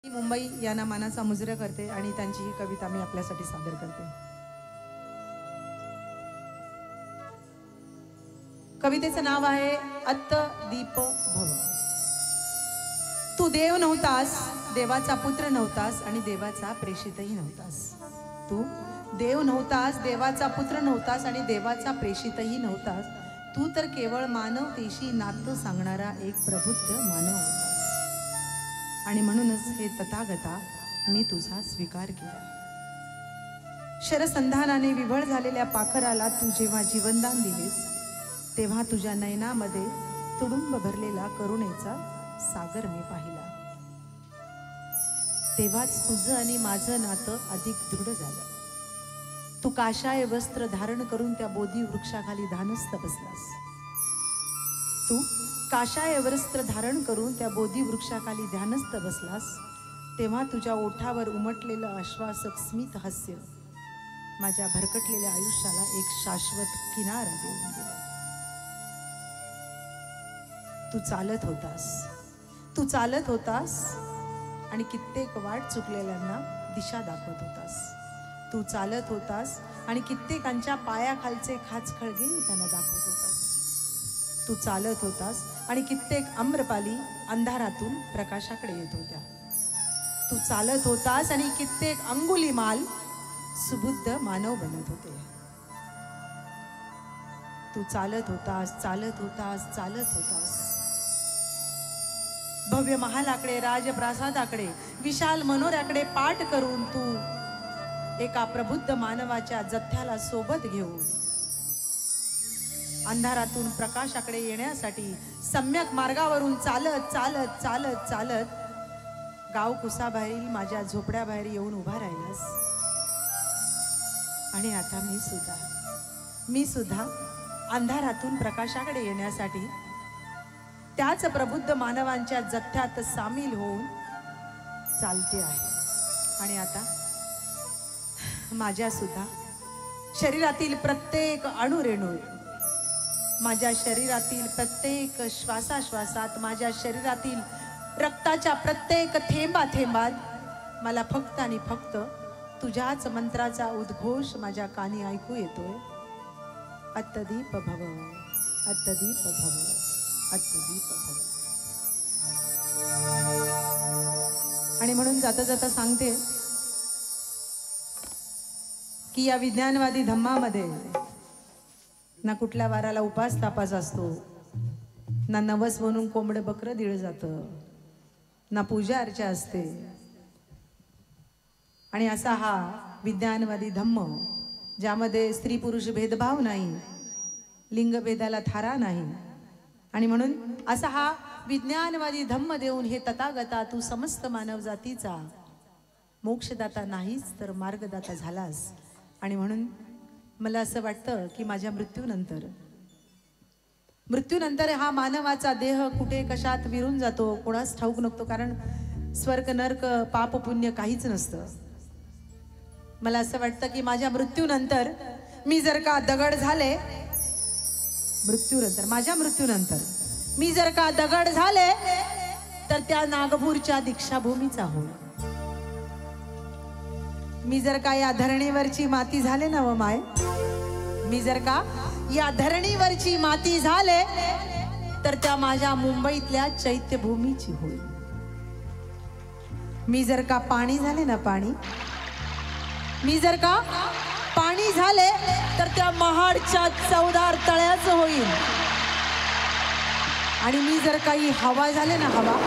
मुंबई या नामानाचा मुजरा करते आणि त्यांची ही कविता मी आपल्यासाठी सादर करते। कवितेचं नाव आहे अत्त दीप भव। तू देव नव्हतास, देवाचा पुत्र नव्हतास आणि देवाचा प्रेषितही नव्हतास। तू देव नव्हतास, देवाचा पुत्र नव्हतास आणि देवाचा प्रेषितही नव्हतास। तू तर केवळ मानवतेशी नातं सांगणारा एक प्रबुद्ध मानव होतास। आणि म्हणूनच हे तथागता मी तुझा स्वीकार केला। शरसंधानाने विभळ झालेल्या पाखराला तू जेव्हा जीवनदान दिलेस, तेव्हा तुझ्या नयनामध्ये तुडुंब भरलेला करुणेचा सागर मी पाहिला। तेव्हाच तुझं आणि माझं नातं अधिक दृढ झालं। तू काशाय वस्त्र धारण करून त्या बोधी वृक्षाखाली ध्यानस्थ बसलास। तू काशाय वस्त्र धारण करून त्या बोधी वृक्षाखाली ध्यानस्थ बसलास, तेव्हा तुझ्या ओठावर उमटलेलं आश्वासक स्मित हास्य माझ्या भरकटलेल्या आयुष्याला एक शाश्वत किनारा देऊन गेलं। तू चालत होतास, तू चालत होतास आणि कित्येक वाट चुकलेल्यांना दिशा दाखवत होतास। तू चालत होतास आणि कित्येकांच्या पायाखालचे खाचखळगे त्यांना दाखवत होतास। तू चालत होतास आणि कित्येक आम्रपाली अंधारातून प्रकाशाकडे येत होत्या। तू चालत होतास आणि कित्येक अंगुलीमाल सुबुद्ध मानव बनत होते। तू चालत होतास, चालत होतास, चालत होतास। भव्य महालाकडे, राजप्रासादाकडे, विशाल मनोऱ्याकडे पाठ करून तू एका प्रबुद्ध मानवाच्या जथ्याला सोबत घेऊन अंधारातून प्रकाशाकडे येण्यासाठी सम्यक मार्गावरून चालत चालत चालत चालत गाव कुसाबाहेरील माझ्या झोपड्याबाहेर येऊन उभा राहिलास। आणि आता मी सुद्धा अंधारातून प्रकाशाकडे येण्यासाठी त्याच प्रबुद्ध मानवांच्या जथ्यात सामील होऊन चालते आहे। आणि आता माझ्या सुद्धा शरीरातील प्रत्येक अणुरेणूत, माझ्या शरीरातील प्रत्येक श्वासाश्वासात, माझ्या शरीरातील रक्ताच्या प्रत्येक थेंबाथेंबात मला फक्त आणि फक्त तुझ्याच मंत्राचा उद्घोष माझ्या कानी ऐकू येतोय। अत्तदीप भव, अत्तदीप भव, अत्तदीप भव। आणि म्हणून जाता जाता सांगते की या विज्ञानवादी धम्मामध्ये ना कुठल्या वाराला उपास तापास असतो, ना नवस म्हणून कोंबड बकरं दिलं जातं, ना पूजा अर्चा असते। आणि असा हा विज्ञानवादी धम्म ज्यामध्ये स्त्री पुरुष भेदभाव नाही, लिंगभेदाला थारा नाही। आणि म्हणून असा हा विज्ञानवादी धम्म देऊन हे तथागता तू समस्त मानव जातीचा मोक्षदाता नाहीच तर मार्गदाता झालास। आणि म्हणून मला असं वाटतं की माझ्या मृत्यूनंतर हा मानवाचा देह कुठे कशात विरून जातो कोणास ठाऊक नसतो, कारण स्वर्ग नरक पाप पुण्य काहीच नसतं। मला असं वाटतं की माझ्या मृत्यूनंतर मी जर का दगड झाले, माझ्या मृत्यूनंतर मी जर का दगड झाले तर त्या नागपूरच्या दीक्षाभूमीचा होईल। मी जर का या धरणीवरची माती झाले ना व माय, मी जर का या धरणीवरची माती झाले तर त्या माझ्या मुंबईतल्या चैत्यभूमीची होईल। मी जर का पाणी झाले ना पाणी, मी जर का पाणी झाले तर त्या महाडच्या चवदार तळ्याचं होईल। आणि मी जर काही हवा झाले ना हवा,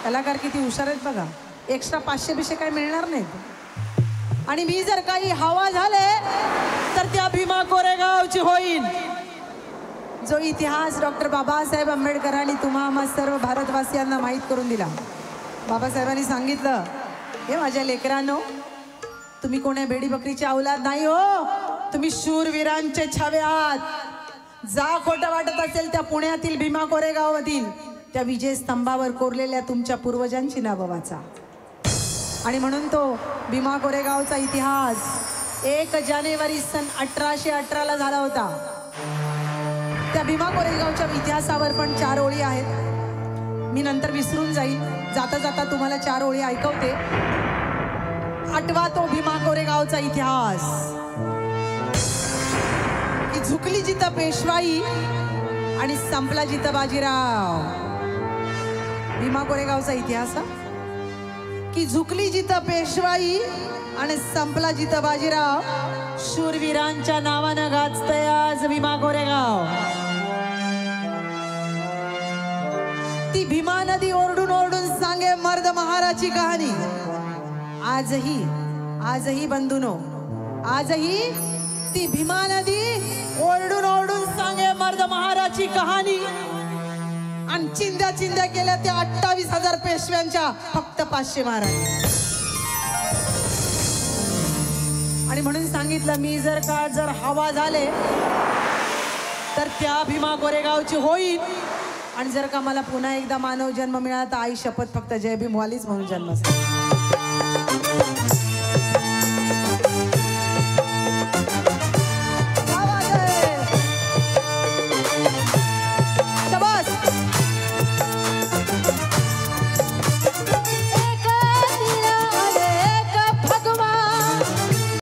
कलाकार किती हुशार आहेत बघा, एक्स्ट्रा 500 काही मिळणार नाहीत। आणि मी जर काही हवा झाले तर त्या भीमा कोरेगावची होईल, जो इतिहास डॉक्टर बाबासाहेब आंबेडकरांनी तुम्हा सर्व भारतवासियांना माहीत करून दिला। बाबासाहेबांनी सांगितलं, हे माझ्या लेकरांनो, तुम्ही कोण्या भेडी बकरीची औलाद नाही हो, तुम्ही शूरवीरांचे छावे आहात। जा खोटं वाटत असेल त्या पुण्यातील भीमा कोरेगावमधील त्या विजय स्तंभावर कोरलेल्या तुमच्या पूर्वजांची नावं वाचा। आणि म्हणून तो भीमा कोरेगावचा इतिहास 1 जानेवारी सन 1818 झाला होता। त्या भीमा कोरेगावच्या इतिहासावर पण 4 ओळी आहेत। मी नंतर विसरून जाईल. जाता जाता तुम्हाला 4 ओळी ऐकवते. आठवा तो भीमा कोरेगावचा इतिहास, की झुकली जिथं पेशवाई आणि संपला जिथं बाजीराव. भीमा कोरेगावचा इतिहास, की झुकली जिथं पेशवाई आणि संपला जिथं बाजीराव. शूरवीरांच्या नावानं गाजतंय आज भीमा कोरेगाव. ती भीमा नदी ओरडून ओरडून सांगे मर्द महाराची कहाणी. आजही बंधूनो, आजही ती भीमा नदी ओरडून ओरडून सांगे मर्द महाराची कहाणी. आणि चिंध्या चिंध्या केल्या त्या 28,000 पेशव्यांच्या, फक्त 500 महाराज. आणि म्हणून सांगितलं, मी जर हवा झाले तर त्या भीमा कोरेगावची होईल. आणि जर का मला पुन्हा एकदा मानव जन्म मिळाला तर आई शपथ फक्त जय भीमवालीच म्हणून जन्म.